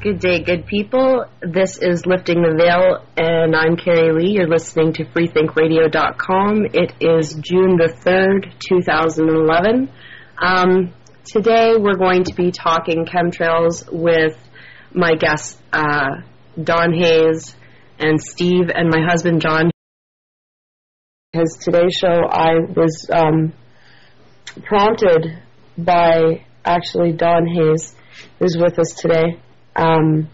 Good day, good people. This is Lifting the Veil, and I'm Cari-Lee. You're listening to freethinkradio.com. It is June the 3rd, 2011. Today we're going to be talking chemtrails with my guests, Don Haze and Steve, and my husband, John. Because today's show I was prompted by, actually, Don Haze, who's with us today, to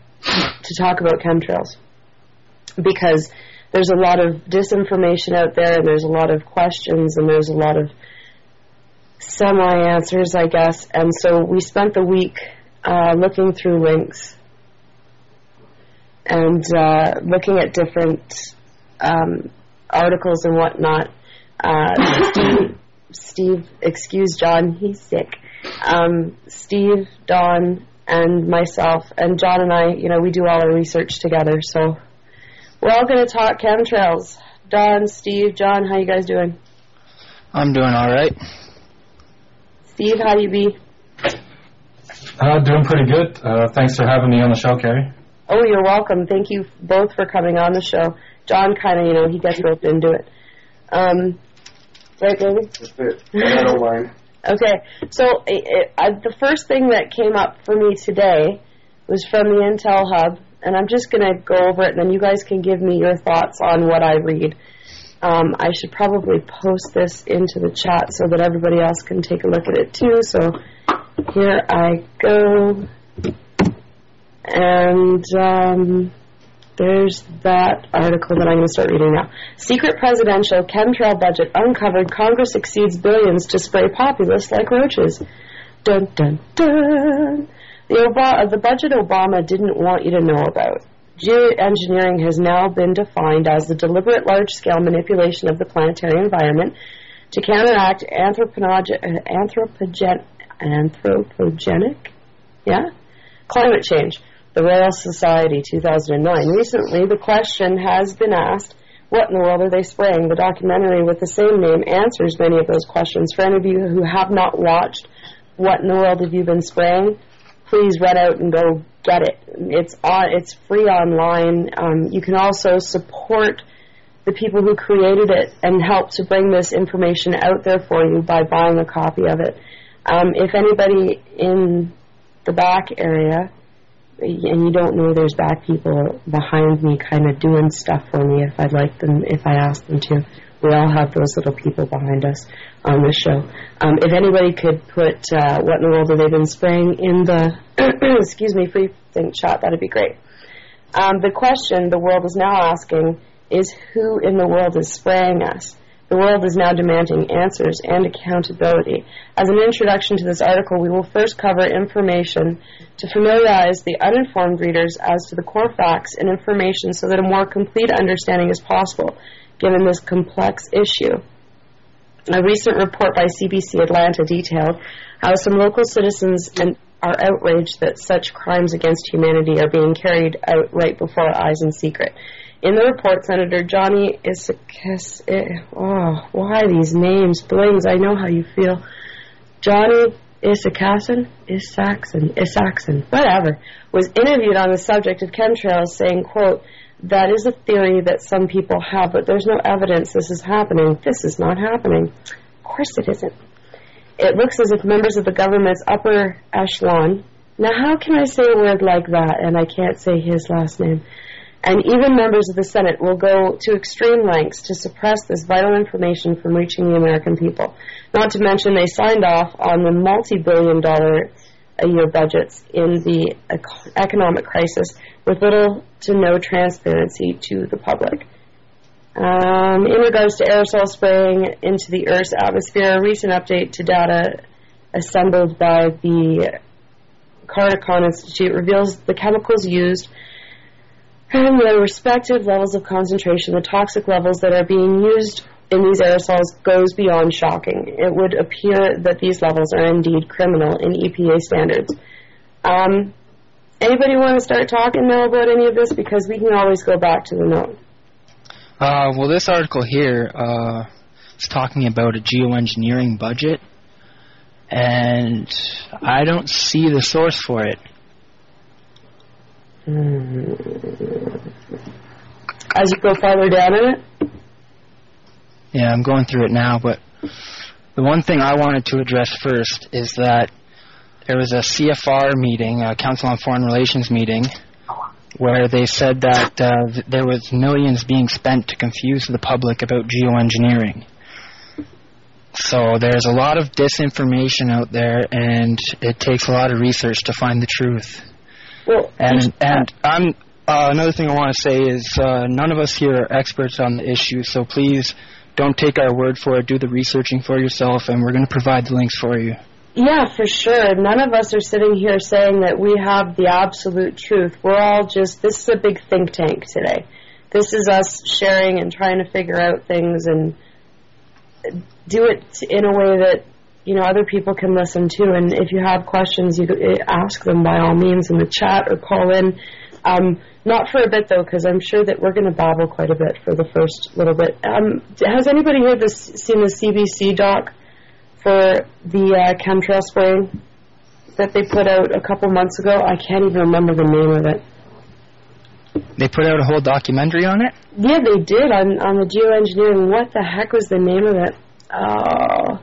talk about chemtrails, because there's a lot of disinformation out there, and there's a lot of questions, and there's a lot of semi-answers, I guess. And so we spent the week looking through links and looking at different articles and whatnot. Steve, excuse John, he's sick. Steve, Don, and myself, and John and I, we do all our research together, so we're all going to talk chemtrails. Don, Steve, John, how you guys doing? I'm doing all right. Steve, how you be? Doing pretty good. Thanks for having me on the show, Cari. Oh, you're welcome. Thank you both for coming on the show. John kind of, he gets roped into it. Right, baby? That's it. I don't mind. Okay, so the first thing that came up for me today was from the Intel Hub, and I'm just going to go over it, and then you guys can give me your thoughts on what I read. I should probably post this into the chat so that everybody else can take a look at it too. So here I go, and there's that article that I'm going to start reading now. Secret presidential chemtrail budget uncovered. Congress exceeds billions to spray populists like roaches. Dun, dun, dun. The budget Obama didn't want you to know about. Geo-engineering has now been defined as the deliberate large-scale manipulation of the planetary environment to counteract anthropogenic climate change. The Royal Society, 2009. Recently, the question has been asked, what in the world are they spraying? The documentary with the same name answers many of those questions. For any of you who have not watched What in the World Have You Been Spraying, please run out and go get it. It's free online. You can also support the people who created it and help to bring this information out there for you by buying a copy of it. If anybody in the back area, and you don't know there's back people behind me kind of doing stuff for me if I ask them to. We all have those little people behind us on this show. If anybody could put what in the world have they been spraying in the free think chat, that'd be great. The question the world is now asking is, who in the world is spraying us? The world is now demanding answers and accountability. As an introduction to this article, we will first cover information to familiarize the uninformed readers as to the core facts and information so that a more complete understanding is possible, given this complex issue. A recent report by CBC Atlanta detailed how some local citizens are outraged that such crimes against humanity are being carried out right before our eyes in secret. In the report, Senator Johnny Isakis, why these names, blings, I know how you feel. Johnny Isakson, whatever, was interviewed on the subject of chemtrails, saying, quote, "That is a theory that some people have, but there's no evidence this is happening. This is not happening." Of course it isn't. It looks as if members of the government's upper echelon, now how can I say a word like that and I can't say his last name, and even members of the Senate will go to extreme lengths to suppress this vital information from reaching the American people. Not to mention they signed off on the multi-billion-dollar-a-year budgets in the economic crisis with little to no transparency to the public. In regards to aerosol spraying into the Earth's atmosphere, a recent update to data assembled by the Cari-Lee Institute reveals the chemicals used and their respective levels of concentration. The toxic levels that are being used in these aerosols goes beyond shocking. It would appear that these levels are indeed criminal in EPA standards. Anybody want to start talking now about any of this? Because we can always go back to the note. Well, this article here is talking about a geoengineering budget, and I don't see the source for it. As you go farther down in it? Yeah, I'm going through it now, but the one thing I wanted to address first is that there was a CFR meeting, a Council on Foreign Relations meeting, where they said that there was millions being spent to confuse the public about geoengineering. So there's a lot of disinformation out there, and it takes a lot of research to find the truth. Well, and I'm another thing I want to say is none of us here are experts on the issue, so please don't take our word for it. Do the researching for yourself, and we're going to provide the links for you. Yeah, for sure. None of us are sitting here saying that we have the absolute truth. We're all just, this is a big think tank today. This is us sharing and trying to figure out things and do it in a way that, you know, other people can listen to. And if you have questions, you ask them by all means in the chat or call in. Not for a bit, though, because I'm sure that we're going to babble quite a bit for the first little bit. Has anybody here seen the CBC doc for the chemtrail spraying that they put out a couple months ago? I can't even remember the name of it. They put out a whole documentary on it? Yeah, they did, on the geoengineering. What the heck was the name of it? Oh.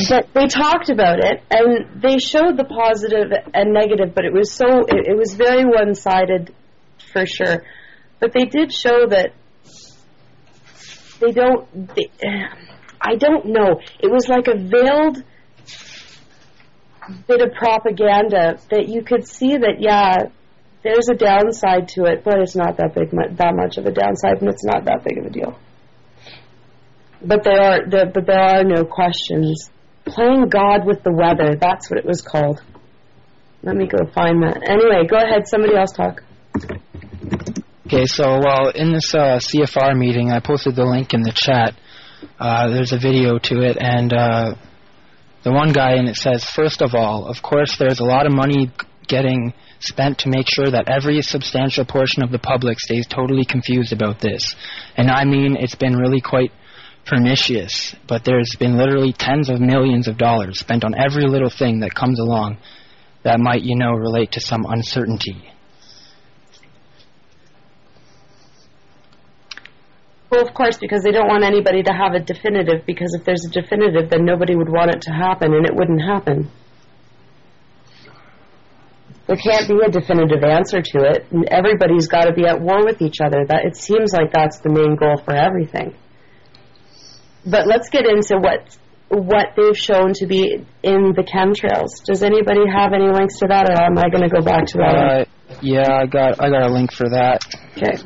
But they talked about it, and they showed the positive and negative, but it was it was very one-sided for sure. But they did show that I don't know. It was like a veiled bit of propaganda that you could see that, yeah, there's a downside to it, but it's not that much of a downside, and it's not that big of a deal. But there are no questions. Playing God with the weather, that's what it was called. Let me go find that. Anyway, go ahead, somebody else talk. Okay, so, well, in this CFR meeting, I posted the link in the chat. There's a video to it, and the one guy in it says, first of all, of course, there's a lot of money getting spent to make sure that every substantial portion of the public stays totally confused about this. And I mean, it's been really quite pernicious, but there's been literally tens of millions of dollars spent on every little thing that comes along that might, you know, relate to some uncertainty. Well, of course, because they don't want anybody to have a definitive, because if there's a definitive, then nobody would want it to happen, and it wouldn't happen. There can't be a definitive answer to it, and everybody's got to be at war with each other. That it seems like that's the main goal for everything. But let's get into what they've shown to be in the chemtrails. Does anybody have any links to that, or am I going to go back to that? Yeah, I got a link for that. Okay.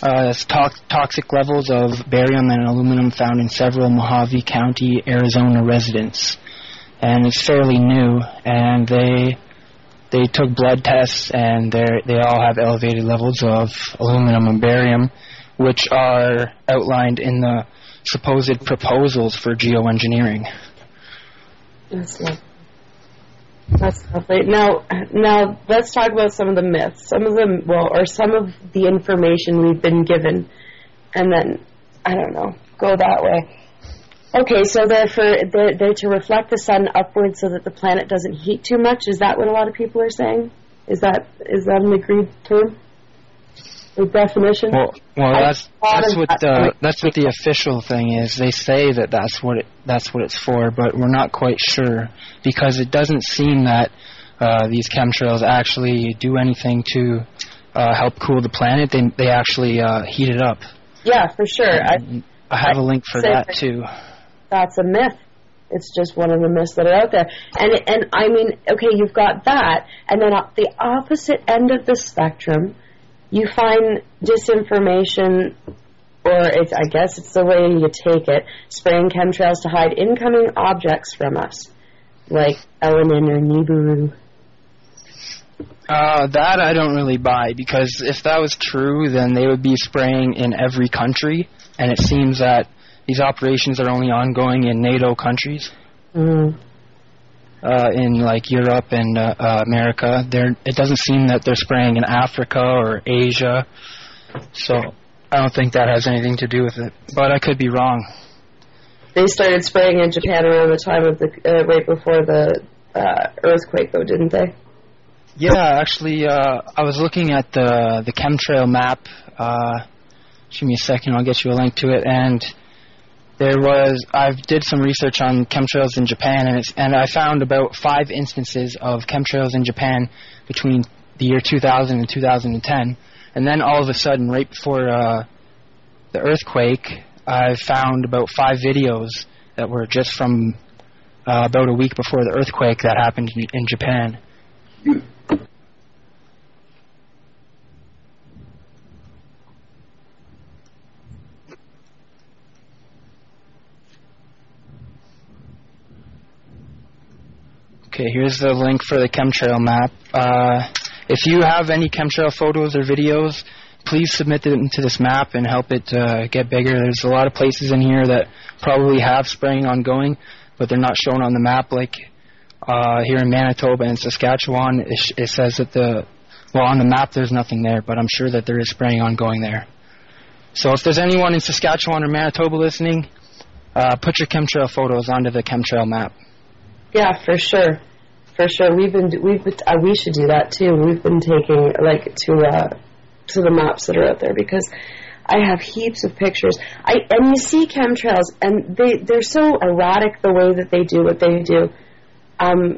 It's toxic levels of barium and aluminum found in several Mojave County, Arizona residents, and it's fairly new. And they took blood tests, and they all have elevated levels of aluminum and barium, which are outlined in the supposed proposals for geoengineering. That's lovely. Now let's talk about some of the myths. Some of them, or some of the information we've been given, and then I don't know, go that way. Okay, so they're to reflect the sun upwards so that the planet doesn't heat too much. Is that what a lot of people are saying? Is that an agreed term? The definition? Well, that's what the official thing is. They say that that's what it's for, but we're not quite sure, because it doesn't seem that these chemtrails actually do anything to help cool the planet. They actually heat it up. Yeah, for sure. I have a link for that too. That's a myth. It's just one of the myths that are out there. And I mean, okay, you've got that, and then at the opposite end of the spectrum, you find disinformation, or I guess it's the way you take it, spraying chemtrails to hide incoming objects from us, like Elenin or Nibiru. That I don't really buy, because if that was true, then they would be spraying in every country, and it seems that these operations are only ongoing in NATO countries. In like Europe and America, it doesn't seem that they're spraying in Africa or Asia, so I don't think that has anything to do with it. But I could be wrong. They started spraying in Japan around the time of right before the earthquake, though, didn't they? Yeah, actually, I was looking at the Chemtrail Map. Give me a second, I'll get you a link to it. And I did some research on chemtrails in Japan, and I found about 5 instances of chemtrails in Japan between the year 2000 and 2010. And then all of a sudden, right before the earthquake, I found about 5 videos that were just from about a week before the earthquake that happened in Japan. Okay, here's the link for the Chemtrail Map. If you have any chemtrail photos or videos, please submit them to this map and help it get bigger. There's a lot of places in here that probably have spraying ongoing, but they're not shown on the map. Like here in Manitoba and Saskatchewan, it says that on the map there's nothing there, but I'm sure that there is spraying ongoing there. So if there's anyone in Saskatchewan or Manitoba listening, put your chemtrail photos onto the Chemtrail Map. Yeah, for sure. For sure. We should do that too. We've been taking to the maps that are out there, because I have heaps of pictures. And you see chemtrails, and they're so erratic the way that they do what they do.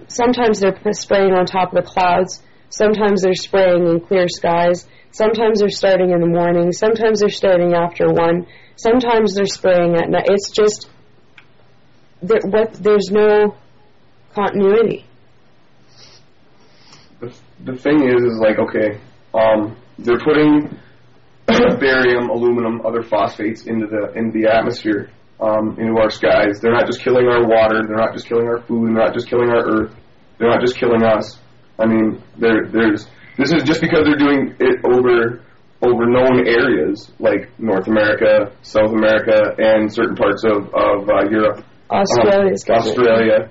Sometimes they're spraying on top of the clouds. Sometimes they're spraying in clear skies. Sometimes they're starting in the morning. Sometimes they're starting after 1. Sometimes they're spraying at night. It's just there's no continuity. The thing is like, okay, they're putting barium, aluminum, other phosphates into the atmosphere, into our skies. They're not just killing our water. They're not just killing our food. They're not just killing our earth. They're not just killing us. I mean, this is just because they're doing it over known areas like North America, South America, and certain parts of Europe. Australia.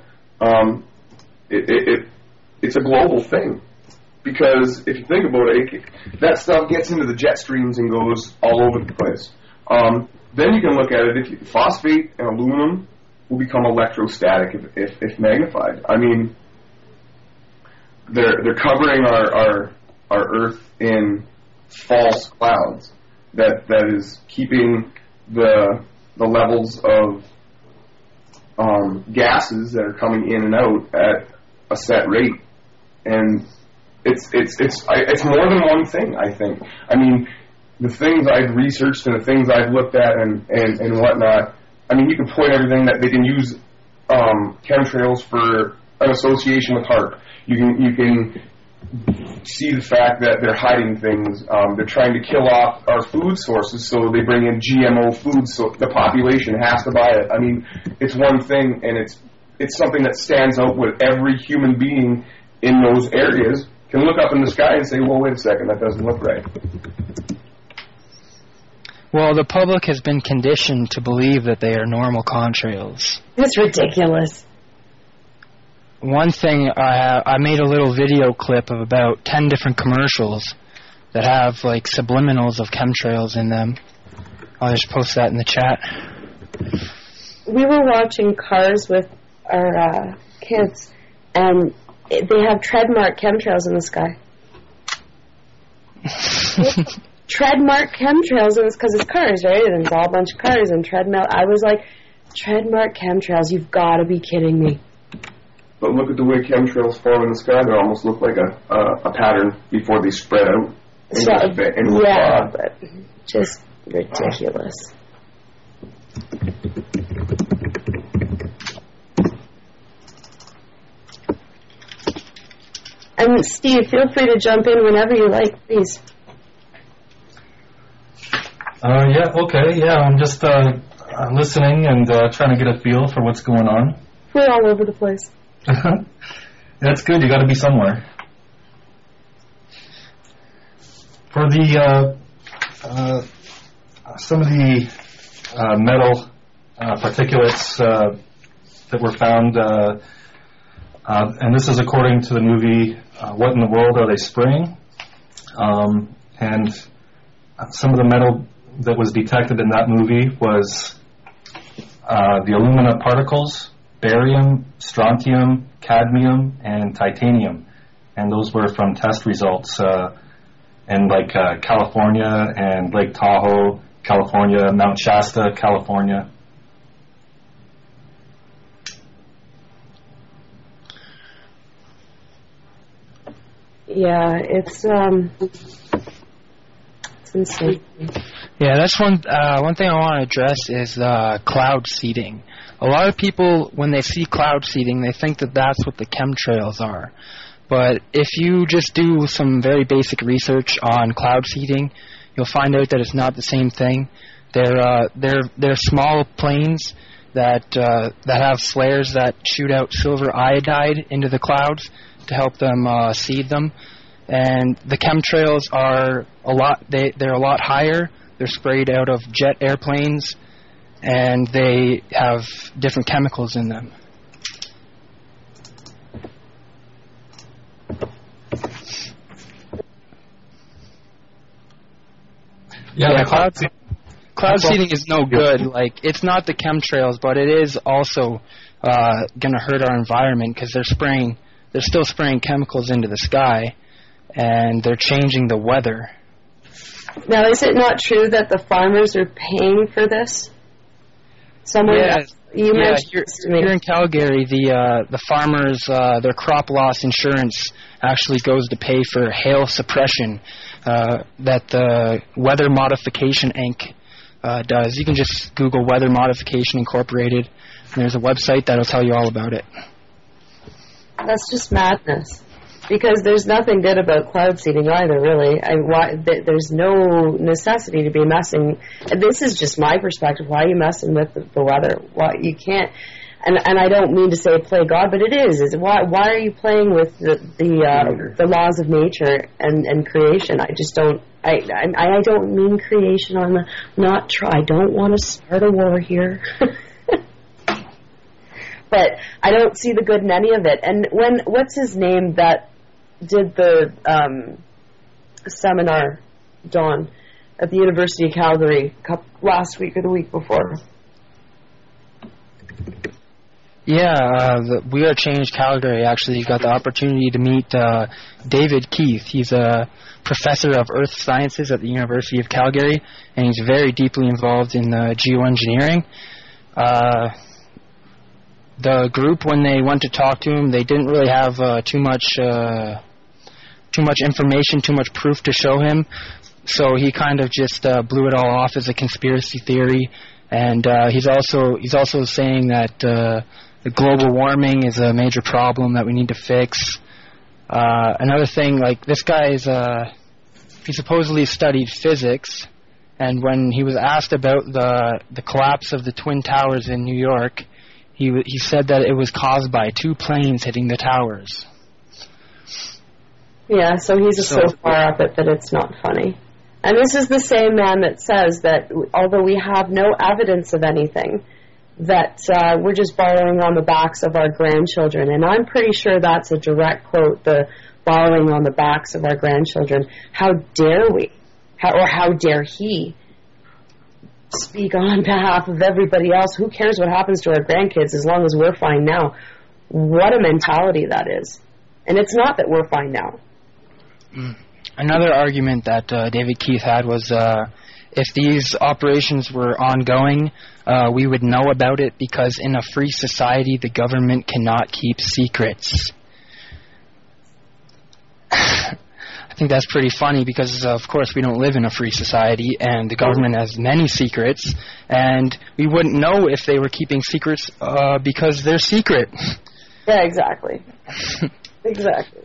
It's a global thing. Because if you think about it, that stuff gets into the jet streams and goes all over the place. Then you can look at it, phosphate and aluminum will become electrostatic if magnified. I mean, they're covering our Earth in false clouds that is keeping the levels of gases that are coming in and out at a set rate. And it's more than one thing, I think. I mean, the things I've researched and the things I've looked at and whatnot, I mean, you can point everything that they can use chemtrails for an association with HAARP. You can see the fact that they're hiding things. They're trying to kill off our food sources, so they bring in GMO food, so the population has to buy it. I mean, it's one thing, and it's something that stands out with every human being in those areas can look up in the sky and say, well, wait a second, that doesn't look right. Well, the public has been conditioned to believe that they are normal contrails. That's ridiculous. One thing, I made a little video clip of about 10 different commercials that have, like, subliminals of chemtrails in them. I'll just post that in the chat. We were watching Cars with our kids, and they have treadmark chemtrails in the sky. Treadmark chemtrails, because it's cars, right? And it's all a bunch of cars and treadmill. I was like, treadmark chemtrails, you've got to be kidding me. But look at the way chemtrails form in the sky. They almost look like a pattern before they spread out. Yeah, but just ridiculous. And Steve, feel free to jump in whenever you like, please. I'm just listening and trying to get a feel for what's going on. We're all over the place. That's good. You got to be somewhere. For the some of the metal particulates that were found, and this is according to the movie "What in the World Are They Spraying?" And some of the metal that was detected in that movie was the alumina particles, barium, strontium, cadmium, and titanium. and those were from test results in like California and Lake Tahoe, California, Mount Shasta, California. Yeah, it's insane. Yeah, that's one thing I want to address is cloud seeding. A lot of people, when they see cloud seeding, they think that that's what the chemtrails are. But if you just do some very basic research on cloud seeding, you'll find out that it's not the same thing. They're small planes that have flares that shoot out silver iodide into the clouds to help them seed them. And the chemtrails are they're a lot higher. They're sprayed out of jet airplanes, and they have different chemicals in them. Yeah, cloud seeding is no good. Like, it's not the chemtrails, but it is also going to hurt our environment because they're still spraying chemicals into the sky, and they're changing the weather. Now, is it not true that the farmers are paying for this? You mentioned this to me. Here in Calgary, the farmers, their crop loss insurance actually goes to pay for hail suppression that the Weather Modification Inc. Does. You can just Google Weather Modification Incorporated, and there's a website that'll tell you all about it. That's just madness. Because there's nothing good about cloud seeding either, really. There's no necessity to be messing. This is just my perspective. Why are you messing with the weather? Why you can't? And I don't mean to say play God, but it is. Why are you playing with the laws of nature and creation? I just don't. I don't mean creation on the not try. I don't want to start a war here. But I don't see the good in any of it. And what's his name that did the seminar, Don, at the University of Calgary last week or the week before? Yeah, We Are Change Calgary actually got the opportunity to meet David Keith. He's a professor of earth sciences at the University of Calgary, and he's very deeply involved in Geo-Engineering. The group, when they went to talk to him, they didn't really have too much information, too much proof to show him. So he kind of just blew it all off as a conspiracy theory. And he's also saying that the global warming is a major problem that we need to fix. Another thing, like this guy he supposedly studied physics, and when he was asked about the collapse of the Twin Towers in New York, he said that it was caused by 2 planes hitting the towers. Yeah, so he's so far up it that it's not funny. And this is the same man that says that although we have no evidence of anything, that we're just borrowing on the backs of our grandchildren. And I'm pretty sure that's a direct quote, the borrowing on the backs of our grandchildren. How dare we? How dare he speak on behalf of everybody else? Who cares what happens to our grandkids as long as we're fine now? What a mentality that is. And it's not that we're fine now. Another argument that David Keith had was if these operations were ongoing, we would know about it because in a free society, the government cannot keep secrets. I think that's pretty funny because, of course, we don't live in a free society, and the government has many secrets, and we wouldn't know if they were keeping secrets because they're secret. Yeah, exactly. Exactly.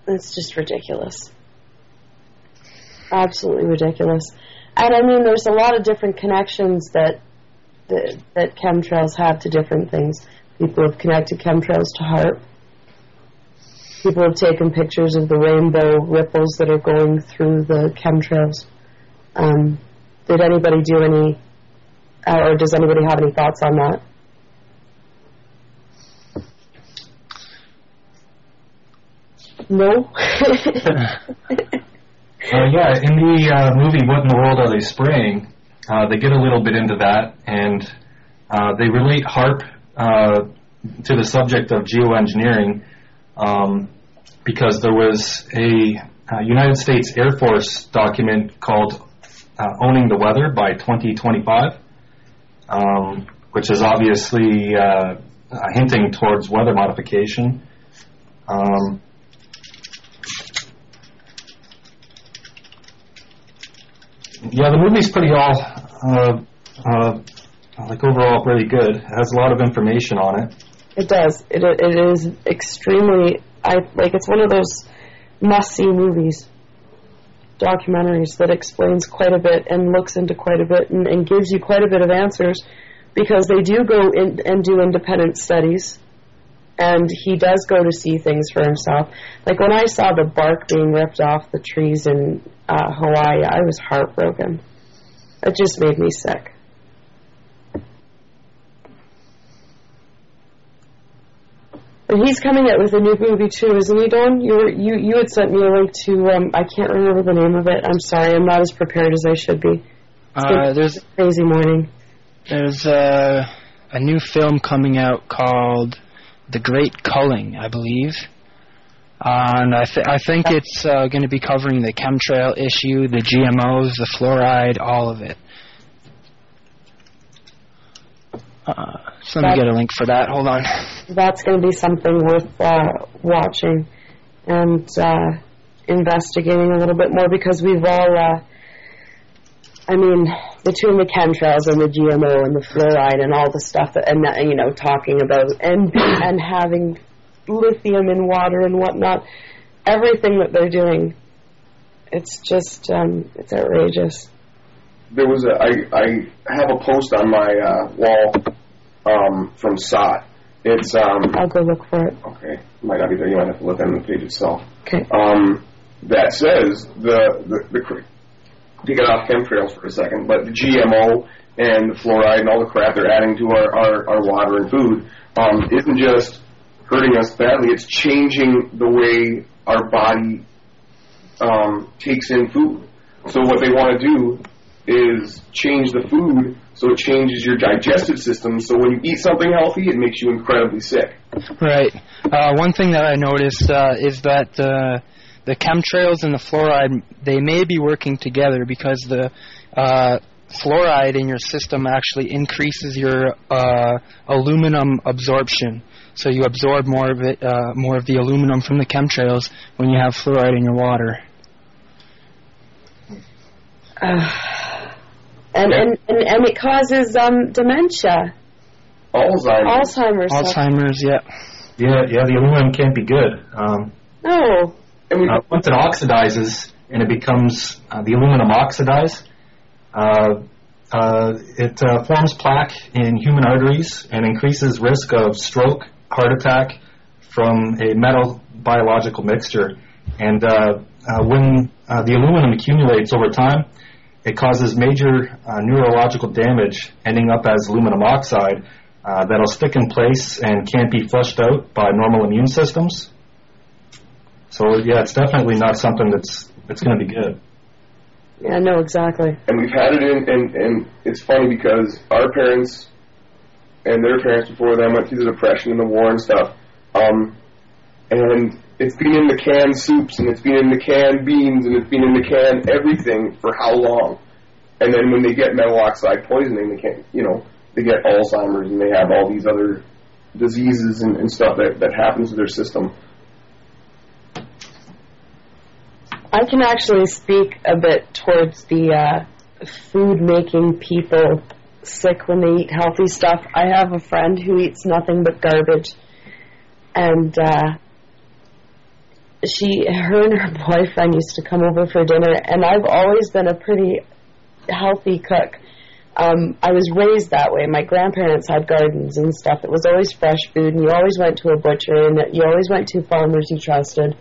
It's just ridiculous. Absolutely ridiculous. And I mean, there's a lot of different connections that chemtrails have to different things. People have connected chemtrails to HAARP. People have taken pictures of the rainbow ripples that are going through the chemtrails. Did anybody do any, or does anybody have any thoughts on that? No? Yeah, in the movie What in the World Are They Spraying, they get a little bit into that, and they relate HAARP to the subject of geoengineering because there was a United States Air Force document called Owning the Weather by 2025, which is obviously hinting towards weather modification. Yeah, the movie's pretty overall pretty good. It has a lot of information on it. It does. It is extremely, it's one of those must-see movies, documentaries that explains quite a bit and looks into quite a bit and gives you quite a bit of answers, because they do go in and do independent studies, and he does go to see things for himself. Like when I saw the bark being ripped off the trees in Hawaii, I was heartbroken. It just made me sick. But he's coming out with a new movie too, isn't he, Don? You had sent me a link to, I can't remember the name of it. I'm sorry, I'm not as prepared as I should be. There's a crazy morning. There's a new film coming out called The Great Culling, I believe. And I think it's going to be covering the chemtrail issue, the GMOs, the fluoride, all of it. So let me get a link for that. Hold on. That's going to be something worth watching and investigating a little bit more, because we've all, between the chemtrails and the GMO and the fluoride and all the stuff that, and talking about and having lithium in water and whatnot, everything that they're doing, it's just it's outrageous. There was I have a post on my wall from SOT. It's I'll go look for it. Okay, it might not be there. You might have to look on the page itself. Okay. That says the take it off chemtrails for a second, but the GMO and the fluoride and all the crap they're adding to our water and food isn't just hurting us badly, it's changing the way our body takes in food. So what they want to do is change the food so it changes your digestive system, so when you eat something healthy, it makes you incredibly sick. Right. One thing that I noticed is that the chemtrails and the fluoride, they may be working together, because the fluoride in your system actually increases your aluminum absorption. So you absorb more of it, more of the aluminum from the chemtrails when you have fluoride in your water. And it causes dementia. Alzheimer's. Yeah. Yeah, the aluminum can't be good. No. Once it oxidizes and it becomes the aluminum oxidized, it forms plaque in human arteries and increases risk of stroke, heart attack from a metal biological mixture. And when the aluminum accumulates over time, it causes major neurological damage, ending up as aluminum oxide that'll stick in place and can't be flushed out by normal immune systems. So yeah, it's definitely not something that's going to be good. Yeah, no, exactly. And we've had it and it's funny because our parents and their parents before them went through the Depression and the war and stuff. And it's been in the canned soups, and it's been in the canned beans, and it's been in the canned everything for how long? And then when they get metal oxide poisoning, they get Alzheimer's, and they have all these other diseases and stuff that happens to their system. I can actually speak a bit towards the food-making people sick when they eat healthy stuff. I have a friend who eats nothing but garbage, and her and her boyfriend used to come over for dinner, and I've always been a pretty healthy cook. I was raised that way. My grandparents had gardens and stuff. It was always fresh food, and you always went to a butcher, and you always went to farmers you trusted.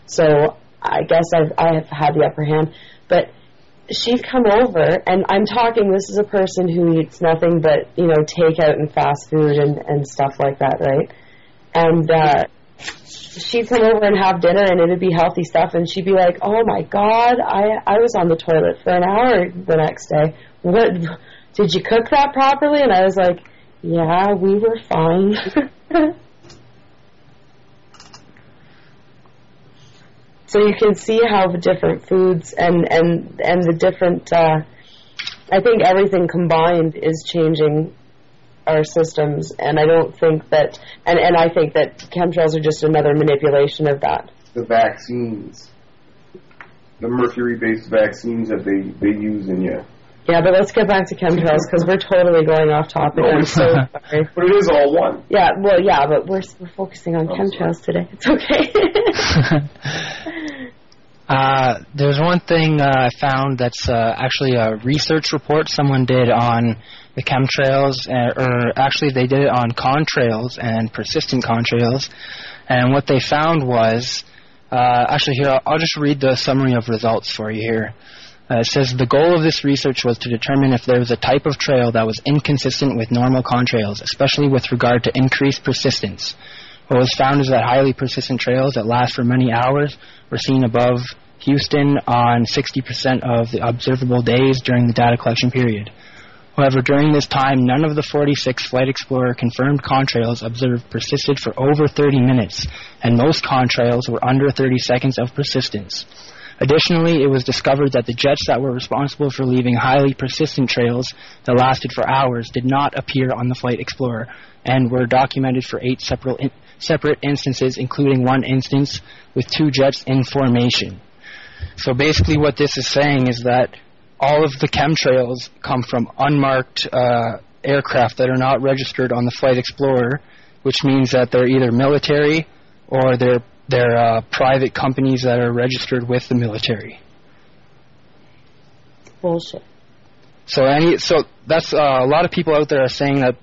So I guess I have had the upper hand. But she'd come over, and I'm talking, this is a person who eats nothing but, takeout and fast food and stuff like that, right? And she'd come over and have dinner, and it'd be healthy stuff, and she'd be like, oh my God, I was on the toilet for an hour the next day. What, did you cook that properly? And I was like, yeah, we were fine. So you can see how the different foods and the different, I think everything combined is changing our systems, and I don't think that, and I think that chemtrails are just another manipulation of that. The vaccines, the mercury-based vaccines that they use in you. Yeah, but let's get back to chemtrails because we're totally going off topic. I'm so sorry. But it is all one. Yeah, well, yeah, but we're focusing on chemtrails today. It's okay. There's one thing I found that's actually a research report someone did on the chemtrails, or actually they did it on contrails and persistent contrails, and what they found was, actually here, I'll just read the summary of results for you here. It says, the goal of this research was to determine if there was a type of trail that was inconsistent with normal contrails, especially with regard to increased persistence. What was found is that highly persistent trails that last for many hours were seen above Houston on 60% of the observable days during the data collection period. However, during this time, none of the 46 Flight Explorer confirmed contrails observed persisted for over 30 minutes, and most contrails were under 30 seconds of persistence. Additionally, it was discovered that the jets that were responsible for leaving highly persistent trails that lasted for hours did not appear on the Flight Explorer and were documented for 8 separate instances, including one instance with 2 jets in formation. So basically what this is saying is that all of the chemtrails come from unmarked aircraft that are not registered on the Flight Explorer, which means that they're either military or they're private companies that are registered with the military. Bullshit. So that's a lot of people out there are saying that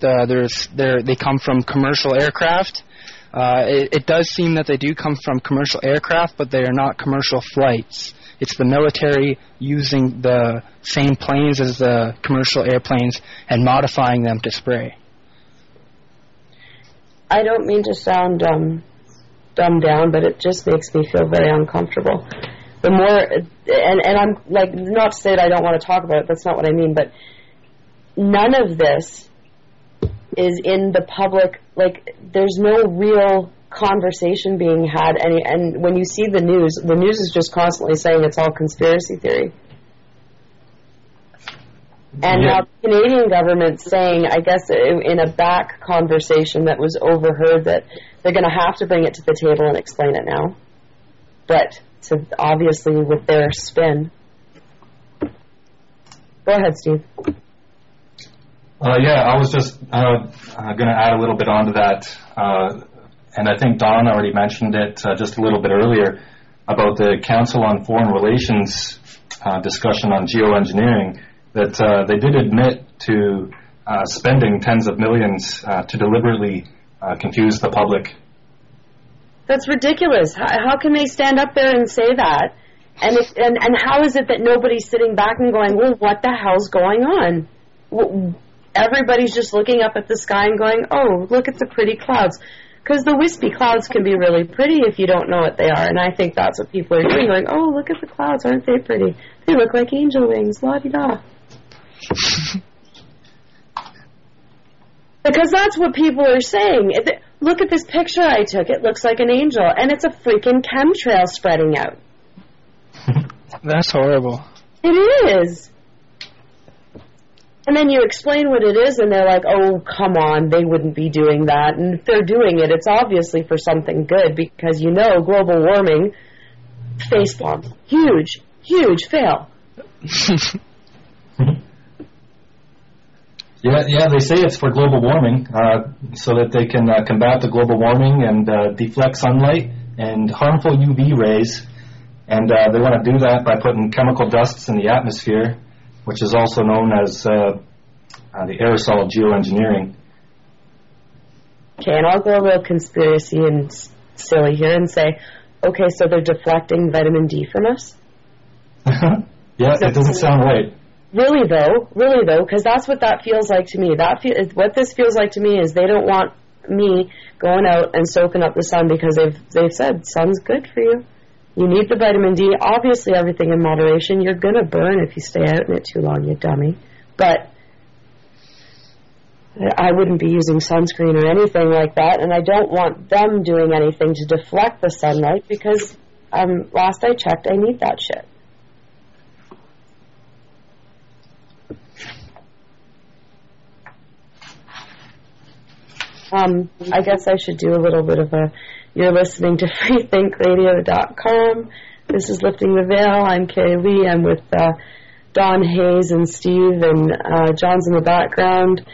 they come from commercial aircraft. It does seem that they do come from commercial aircraft, but they are not commercial flights. It's the military using the same planes as the commercial airplanes and modifying them to spray. I don't mean to sound dumbed down, but it just makes me feel very uncomfortable. The more, and I'm like, not to say that I don't want to talk about it, that's not what I mean, but none of this is in the public, like, there's no real conversation being had, and when you see the news is just constantly saying it's all conspiracy theory. And now the Canadian government's saying, I guess in a back conversation that was overheard, that they're going to have to bring it to the table and explain it now. But obviously with their spin. Go ahead, Steve. I was just going to add a little bit onto that. And I think Don already mentioned it just a little bit earlier about the Council on Foreign Relations discussion on geoengineering, that they did admit to spending tens of millions to deliberately confuse the public. That's ridiculous. How can they stand up there and say that? And how is it that nobody's sitting back and going, well, what the hell's going on? Everybody's just looking up at the sky and going, oh, look at the pretty clouds. Because the wispy clouds can be really pretty if you don't know what they are. And I think that's what people are doing, going, oh, look at the clouds, aren't they pretty? They look like angel wings, la-di-da. Because that's what people are saying. Look at this picture I took. It looks like an angel. And it's a freaking chemtrail spreading out. That's horrible. It is. And then you explain what it is, and they're like, oh, come on, they wouldn't be doing that. And if they're doing it, it's obviously for something good, because you know global warming, facepalm, huge, huge fail. Yeah, they say it's for global warming, so that they can combat the global warming and deflect sunlight and harmful UV rays. And they want to do that by putting chemical dusts in the atmosphere, which is also known as the aerosol geoengineering. Okay, and I'll go a little conspiracy and silly here and say, okay, so they're deflecting vitamin D from us? Yeah, it doesn't sound right. Really though, because that's what that feels like to me. What this feels like to me is they don't want me going out and soaking up the sun, because they've said sun's good for you. You need the vitamin D. Obviously, everything in moderation. You're going to burn if you stay out in it too long, you dummy. But I wouldn't be using sunscreen or anything like that, and I don't want them doing anything to deflect the sunlight, because last I checked, I need that shit. I guess I should do a little bit of a, you're listening to freethinkradio.com. This is Lifting the Veil. I'm Cari-Lee. I'm with Don Haze and Steve, and John's in the background.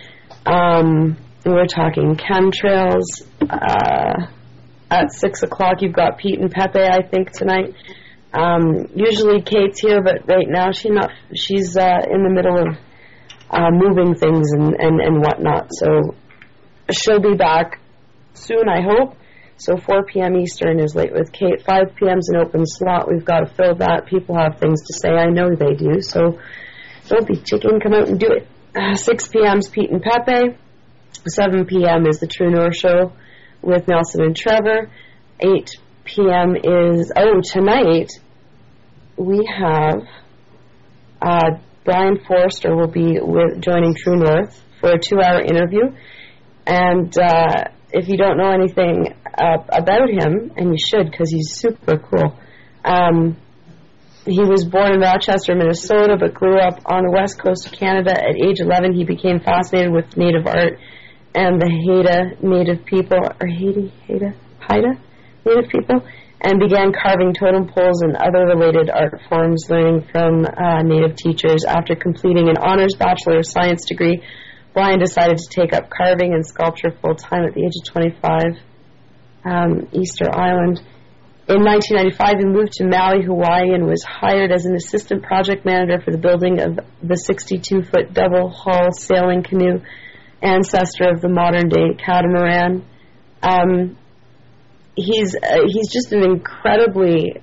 We're talking chemtrails. At 6 o'clock, you've got Pete and Pepe, I think, tonight. Usually Kate's here, but right now she's in the middle of moving things and whatnot. So she'll be back soon, I hope. So 4 p.m. Eastern is late with Kate. 5 p.m. is an open slot. We've got to fill that. People have things to say. I know they do. So don't be chicken. Come out and do it. 6 p.m. is Pete and Pepe. 7 p.m. is the True North Show with Nelson and Trevor. 8 p.m. is, tonight we have Brian Forrester will be joining True North for a 2-hour interview. And if you don't know anything about him, and you should because he's super cool, he was born in Rochester, Minnesota, but grew up on the west coast of Canada. At age 11, he became fascinated with Native art and the Haida Native people, or Haida Native people, and began carving totem poles and other related art forms, learning from Native teachers. After completing an honors Bachelor of Science degree, Brian decided to take up carving and sculpture full-time at the age of 25, Easter Island. In 1995, he moved to Maui, Hawaii, and was hired as an assistant project manager for the building of the 62-foot double-hull sailing canoe, ancestor of the modern-day catamaran. He's just an incredibly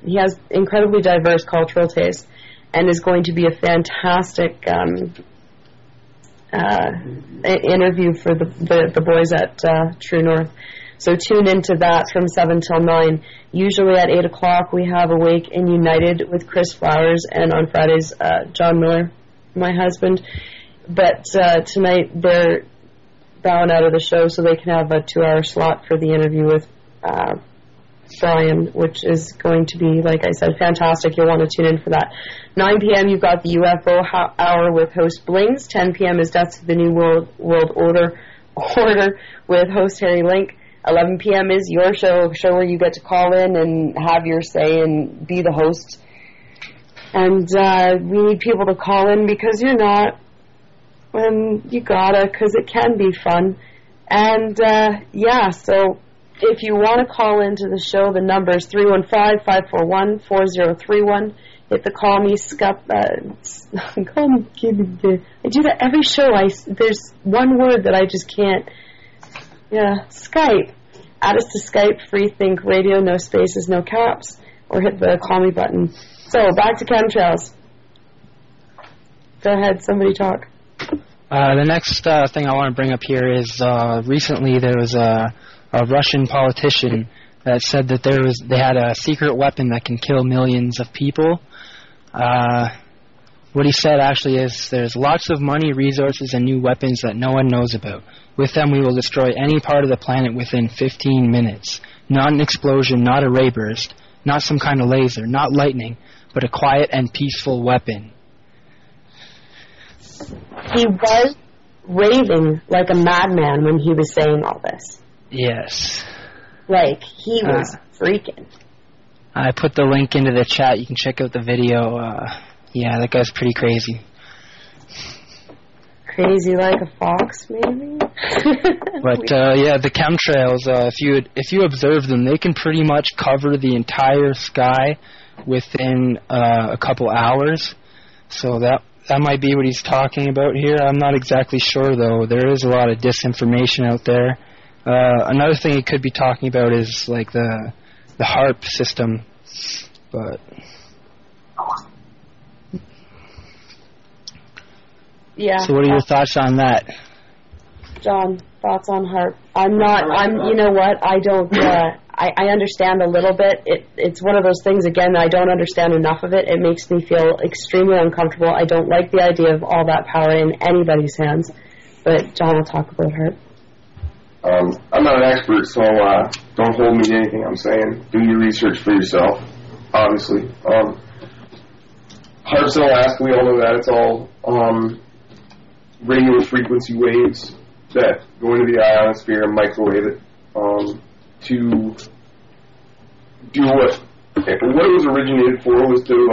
he has incredibly diverse cultural taste, and is going to be a fantastic interview for the boys at True North. So tune into that from 7 till 9. Usually at 8 o'clock we have Awake and United with Chris Flowers, and on Fridays John Miller, my husband. But tonight they're bowing out of the show so they can have a 2-hour slot for the interview with Brian, which is going to be, like I said, fantastic. You'll want to tune in for that. 9 p.m. you've got the UFO Hour with host Blings. 10 p.m. is Deaths of the New World Order with host Harry Link. 11 p.m. is your show where you get to call in and have your say and be the host. And we need people to call in because you're not, and you gotta, because it can be fun. And so if you want to call into the show, the number is 315-541-4031. Hit the call me call me. I do that every show. There's one word that I just can't. Yeah, Skype. Add us to Skype, Freethink Radio, no spaces, no caps, or hit the call me button. So back to chemtrails. Go ahead, somebody talk. The next thing I want to bring up here is recently there was a Russian politician that said that they had a secret weapon that can kill millions of people. What he said actually is there's lots of money, resources, and new weapons that no one knows about. With them, we will destroy any part of the planet within 15 minutes. Not an explosion, not a ray burst, not some kind of laser, not lightning, but a quiet and peaceful weapon. He was raving like a madman when he was saying all this. Yes. Like, he was freaking. I put the link into the chat. You can check out the video. Yeah, that guy's pretty crazy. Crazy like a fox, maybe? But, the chemtrails, if you observe them, they can pretty much cover the entire sky within a couple hours. So that might be what he's talking about here. I'm not exactly sure, though. There is a lot of disinformation out there. Another thing he could be talking about is like the HAARP system, but yeah. So what are your thoughts on that? John, thoughts on HAARP? You know what? I don't, I understand a little bit. It's one of those things, again, I don't understand enough of it. It makes me feel extremely uncomfortable. I don't like the idea of all that power in anybody's hands. But John will talk about HAARP. I'm not an expert, so don't hold me to anything I'm saying. Do your research for yourself, obviously. HAARP's in Alaska, we all know that. It's all radio frequency waves that go into the ionosphere and microwave it to do what it was originated for was to,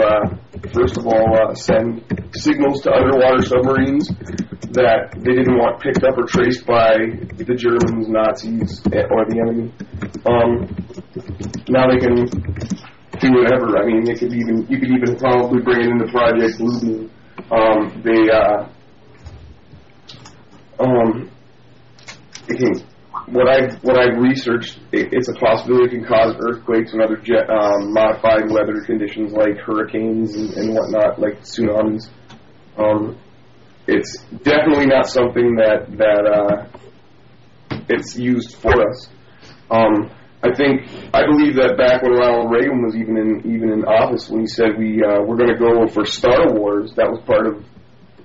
first of all, send signals to underwater submarines that they didn't want picked up or traced by the Germans, Nazis, or the enemy. Now they can do whatever. I mean, you could even probably bring it into Project Bluebeam. What I've researched, it's a possibility it can cause earthquakes and other modified weather conditions like hurricanes and whatnot, like tsunamis. It's definitely not something that it's used for us. I believe that back when Ronald Reagan was even in office, when he said we're going to go for Star Wars, that was part of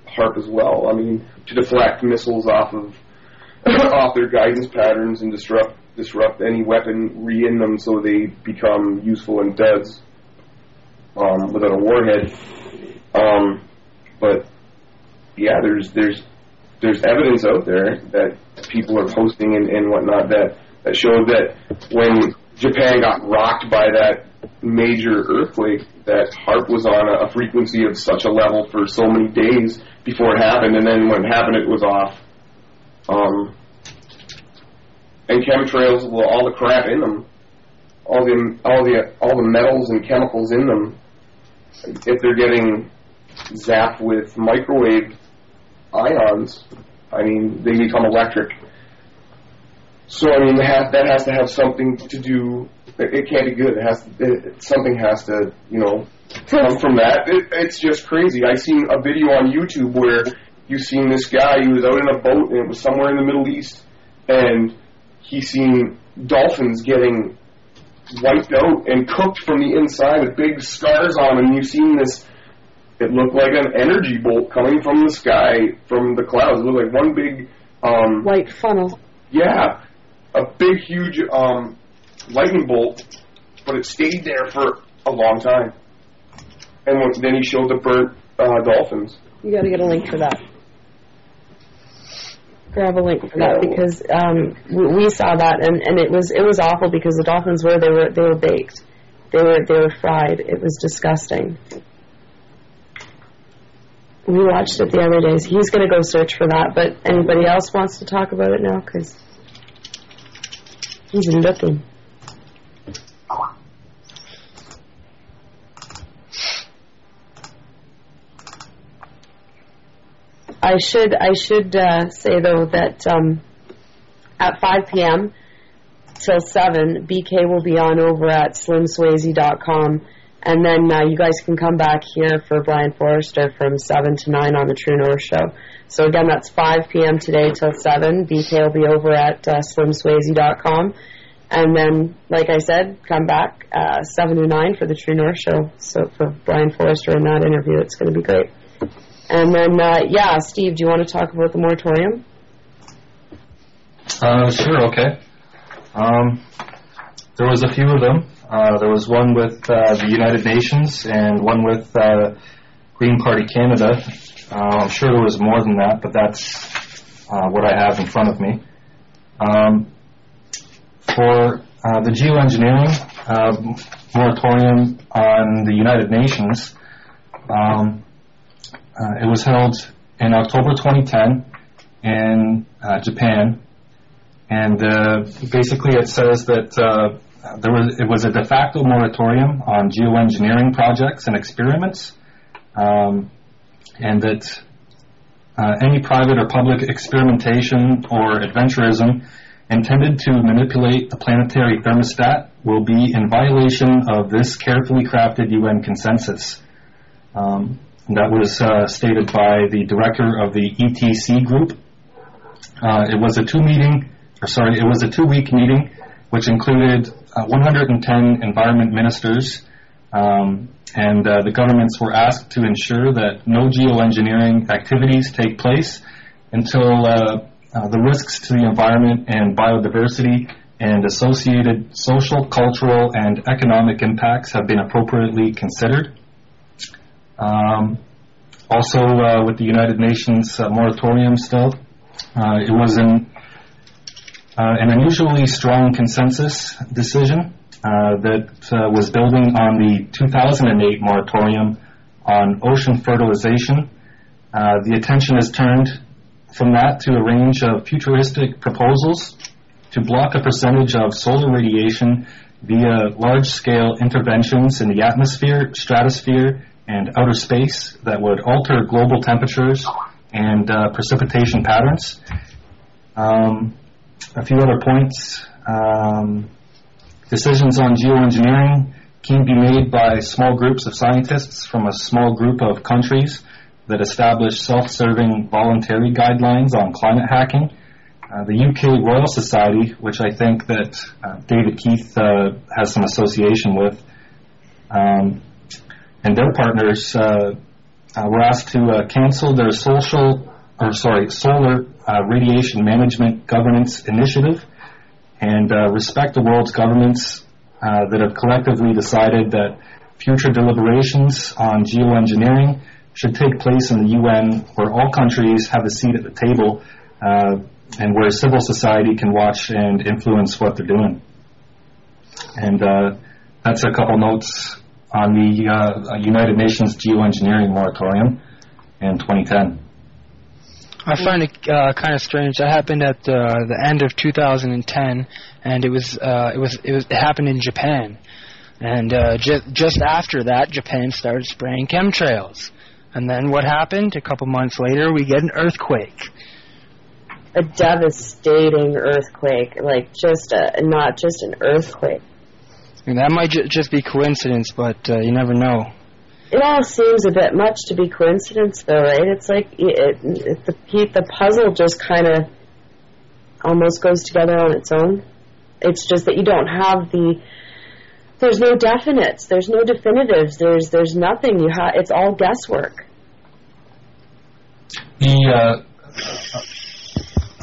HAARP as well. I mean, to deflect missiles off their guidance patterns and disrupt any weaponry in them so they become useful in DEDs without a warhead. But yeah, there's evidence out there that people are posting and whatnot that show that when Japan got rocked by that major earthquake, that HAARP was on a frequency of such a level for so many days before it happened, and then when it happened, it was off. And chemtrails, well, all the crap in them, all the metals and chemicals in them, if they're getting zapped with microwave ions, I mean, they become electric. So I mean, that has to have something to do. It can't be good. Something has to, come from that. It's just crazy. I seen a video on YouTube where you seen this guy. He was out in a boat, and it was somewhere in the Middle East, and he seen dolphins getting wiped out and cooked from the inside with big scars on them. And you seen this. It looked like an energy bolt coming from the sky, from the clouds. It looked like one big white funnel. Yeah, a big, huge lightning bolt, but it stayed there for a long time. And then he showed the burnt dolphins. You got to get a link for that. Grab a link for that, because we saw that, and it was awful, because the dolphins were baked, they were fried. It was disgusting. We watched it the other days. He's going to go search for that, but anybody else wants to talk about it now? Because he's looking. I should say, though, that at 5 p.m. till 7, BK will be on over at slimswazy.com. And then you guys can come back here for Brian Forrester from 7 to 9 on the True North Show. So, again, that's 5 p.m. today till 7. BK will be over at slimswazy.com. And then, like I said, come back 7 to 9 for the True North Show. So, for Brian Forrester in that interview, it's going to be great. And then, Steve, do you want to talk about the moratorium? Sure, okay. There was a few of them. There was one with the United Nations and one with Green Party Canada. I'm sure there was more than that, but that's what I have in front of me. For the Geo-Engineering moratorium on the United Nations, it was held in October 2010 in Japan, and basically it says that it was a de facto moratorium on geoengineering projects and experiments, and that any private or public experimentation or adventurism intended to manipulate the planetary thermostat will be in violation of this carefully crafted UN consensus. That was stated by the director of the ETC group. It was a 2-week meeting, which included 110 environment ministers, and the governments were asked to ensure that no geoengineering activities take place until the risks to the environment and biodiversity and associated social, cultural, and economic impacts have been appropriately considered. Also, with the United Nations moratorium still, it was an unusually strong consensus decision that was building on the 2008 moratorium on ocean fertilization. The attention has turned from that to a range of futuristic proposals to block a percentage of solar radiation via large-scale interventions in the atmosphere, stratosphere, and outer space that would alter global temperatures and precipitation patterns. A few other points. Decisions on geoengineering can be made by small groups of scientists from a small group of countries that establish self-serving voluntary guidelines on climate hacking. The UK Royal Society, which I think that David Keith has some association with, and their partners were asked to cancel their solar radiation management governance initiative and respect the world's governments that have collectively decided that future deliberations on geoengineering should take place in the UN, where all countries have a seat at the table and where civil society can watch and influence what they're doing. And that's a couple notes on the United Nations geoengineering moratorium in 2010. I find it kind of strange. That happened at the end of 2010, and it happened in Japan. And just after that, Japan started spraying chemtrails. And then what happened? A couple months later, we get an earthquake. A devastating earthquake, like not just an earthquake. And that might just be coincidence, but you never know. It all seems a bit much to be coincidence, though, right? It's like the puzzle just kind of almost goes together on its own. It's just that you don't have there's no definites, there's no definitives, there's nothing. It's all guesswork.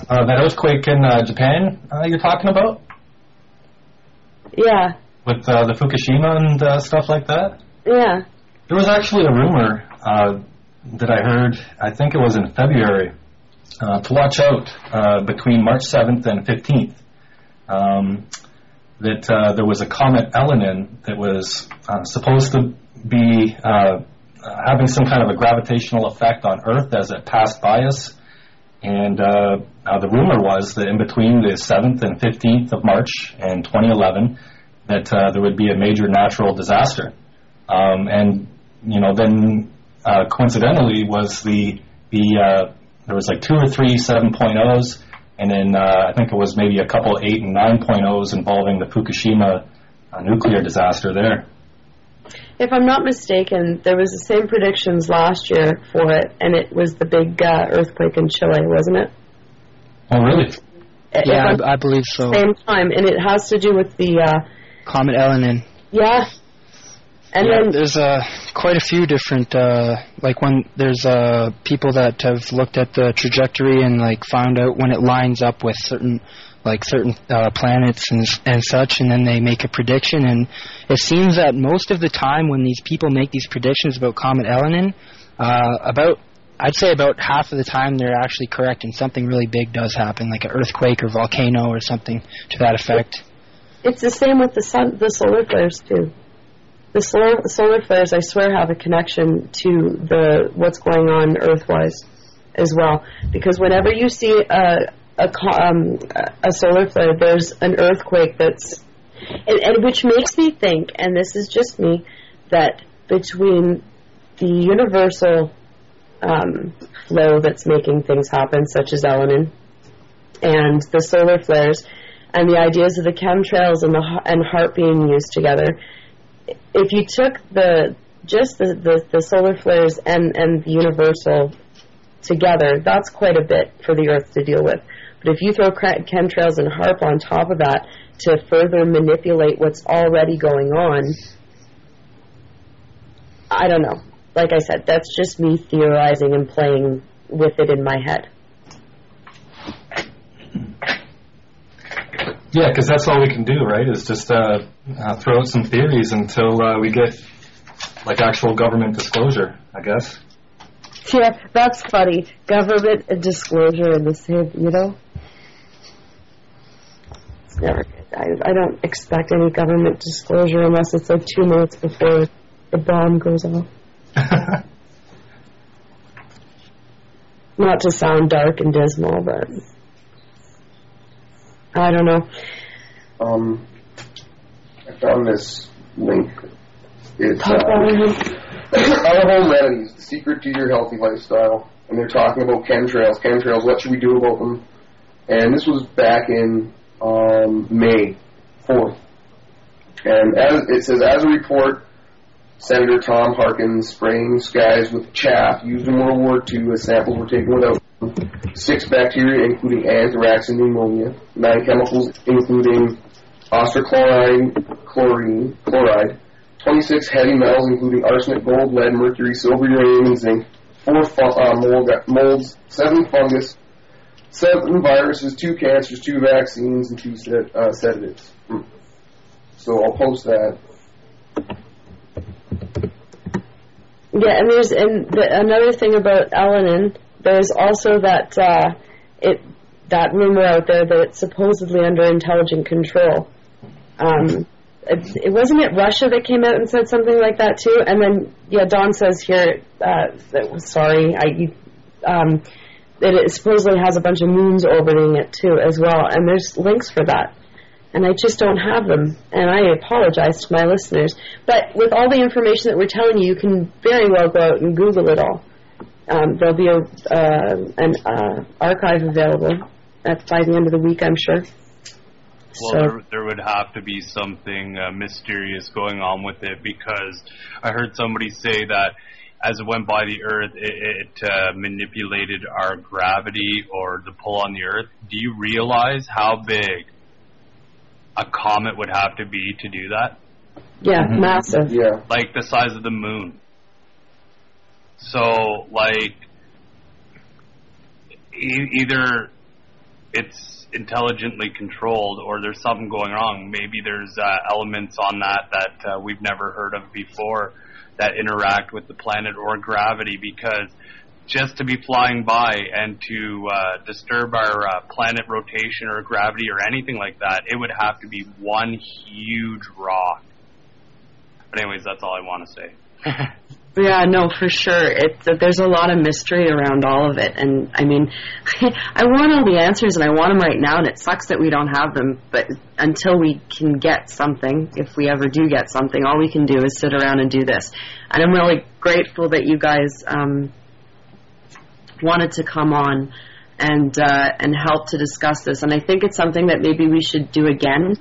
That earthquake in Japan you're talking about? Yeah. With the Fukushima and stuff like that? Yeah. There was actually a rumor that I heard, I think it was in February, to watch out between March 7th and 15th, that there was a comet Elenin that was supposed to be having some kind of a gravitational effect on Earth as it passed by us. And the rumor was that in between the 7th and 15th of March in 2011, that there would be a major natural disaster. And then coincidentally was there was like 2 or 3 7.0s, and then I think it was maybe a couple 8 and 9.0s involving the Fukushima nuclear disaster there. If I'm not mistaken, there was the same predictions last year for it, and it was the big earthquake in Chile, wasn't it? Oh, really? Yeah, I believe so. Same time, and it has to do with the comet Elenin. Yeah. And yeah, then there's quite a few different, when there's people that have looked at the trajectory and found out when it lines up with certain planets and such, and then they make a prediction. And it seems that most of the time when these people make these predictions about comet Elenin, I'd say about half of the time they're actually correct, and something really big does happen, like an earthquake or volcano or something to that effect. It's the same with the solar flares too. The solar flares, I swear, have a connection to what's going on Earth-wise as well. Because whenever you see a solar flare, there's an earthquake and which makes me think, and this is just me, that between the universal flow that's making things happen, such as Elenin, and the solar flares, and the ideas of the chemtrails and HAARP being used together, if you took the solar flares and the universal together, that's quite a bit for the Earth to deal with. But if you throw chemtrails and HAARP on top of that to further manipulate what's already going on, I don't know. Like I said, that's just me theorizing and playing with it in my head. Yeah, because that's all we can do, right? Is just throw out some theories until we get like actual government disclosure, I guess. Yeah, that's funny. Government and disclosure in the same, you know? It's never good. I don't expect any government disclosure unless it's like 2 minutes before the bomb goes off. Not to sound dark and dismal, but I don't know. I found this link. It's Our Home Remedies, the secret to your healthy lifestyle. And they're talking about chemtrails. Chemtrails, what should we do about them? And this was back in May 4th. And it says, as a report, Senator Tom Harkins spraying skies with chaff used in World War II as samples were taken without 6 bacteria, including anthrax and pneumonia, 9 chemicals, including chloride, 26 heavy metals, including arsenic, gold, lead, mercury, silver, uranium, and zinc, 4 molds, 7 fungus, 7 viruses, 2 cancers, 2 vaccines, and 2 sedatives. So I'll post that. Yeah, and there's another thing about Elenin. There's also that that rumor out there that it's supposedly under intelligent control. It wasn't it Russia that came out and said something like that too. And then Don says here, that it supposedly has a bunch of moons orbiting it too as well. And there's links for that. And I just don't have them, and I apologize to my listeners. But with all the information that we're telling you, you can very well go out and Google it all. There'll be an archive available by the end of the week, I'm sure. Well, there would have to be something mysterious going on with it, because I heard somebody say that as it went by the Earth, it manipulated our gravity or the pull on the Earth. Do you realize how big a comet would have to be to do that? Yeah, massive. Yeah. Like the size of the moon. So, like, either it's intelligently controlled or there's something going wrong. Maybe there's elements on that we've never heard of before that interact with the planet or gravity, because just to be flying by and to disturb our planet rotation or gravity or anything like that, it would have to be one huge rock. But anyways, that's all I want to say. Yeah, no, for sure. There's a lot of mystery around all of it. And, I mean, I want all the answers, and I want them right now, and it sucks that we don't have them. But until we can get something, if we ever do get something, all we can do is sit around and do this. And I'm really grateful that you guys wanted to come on and help to discuss this. And I think it's something that maybe we should do again.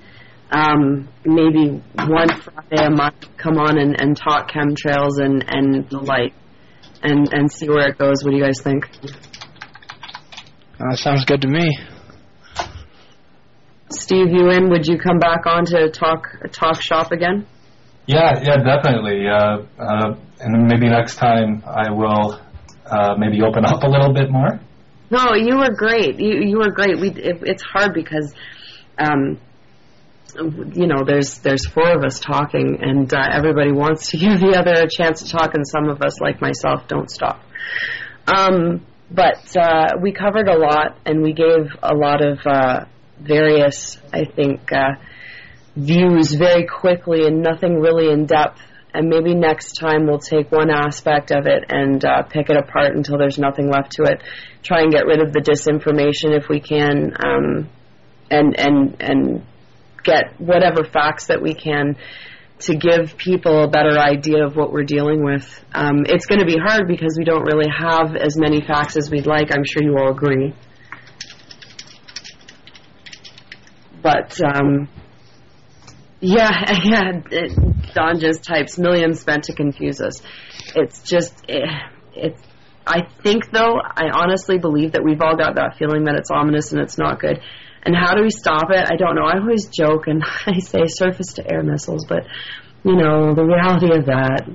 Maybe one Friday a month, come on and talk chemtrails and the like, and see where it goes. What do you guys think? Sounds good to me. Steve, you in? Would you come back on to talk shop again? Yeah, definitely. And maybe next time I will maybe open up a little bit more. No, you were great. You were great. It's hard because, there's 4 of us talking, and everybody wants to give the other a chance to talk, and some of us, like myself, don't stop. But we covered a lot, and we gave a lot of various, I think, views very quickly and nothing really in depth. And maybe next time we'll take one aspect of it and pick it apart until there's nothing left to it. Try and get rid of the disinformation if we can, and get whatever facts that we can to give people a better idea of what we're dealing with. It's going to be hard because we don't really have as many facts as we'd like. I'm sure you all agree. But Don just types millions spent to confuse us. It's just, I think though, I honestly believe that we've all got that feeling that it's ominous and it's not good. And how do we stop it? I don't know. I always joke and I say surface to air missiles, but the reality of that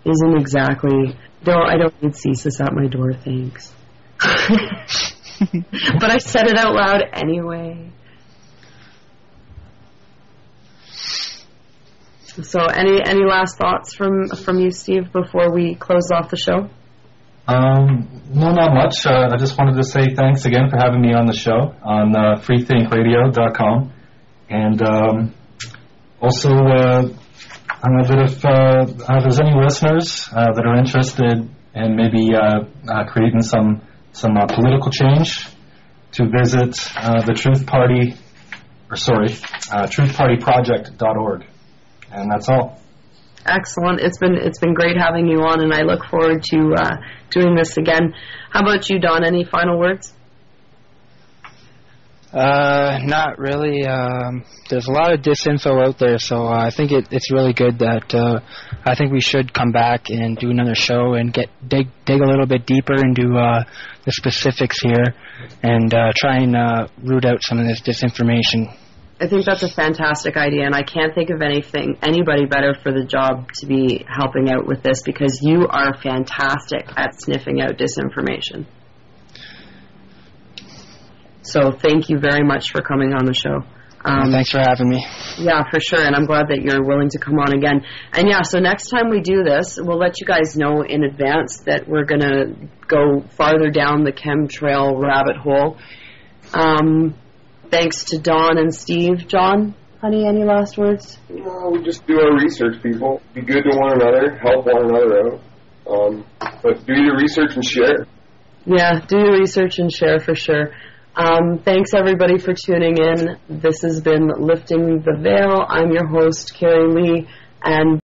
isn't exactly, I don't need CSIS at my door, thanks. But I said it out loud anyway. So any last thoughts from you, Steve, before we close off the show? No, not much. I just wanted to say thanks again for having me on the show on freethinkradio.com. And also, if there's any listeners that are interested in maybe creating some political change, to visit the truthpartyproject.org. And that's all. Excellent. It's been great having you on, and I look forward to doing this again. How about you, Don? Any final words? Not really. There's a lot of disinfo out there, so I think it's really good that I think we should come back and do another show and dig a little bit deeper into the specifics here and try and root out some of this disinformation. I think that's a fantastic idea, and I can't think of anybody better for the job to be helping out with this, because you are fantastic at sniffing out disinformation. So thank you very much for coming on the show. Thanks for having me. Yeah, for sure, and I'm glad that you're willing to come on again. And yeah, so next time we do this, we'll let you guys know in advance that we're going to go farther down the chemtrail rabbit hole. Thanks to Don and Steve. John, honey, any last words? No, we just do our research, people. Be good to one another, help one another out. But do your research and share. Yeah, do your research and share for sure. Thanks, everybody, for tuning in. This has been Lifting the Veil. I'm your host, Cari-Lee, and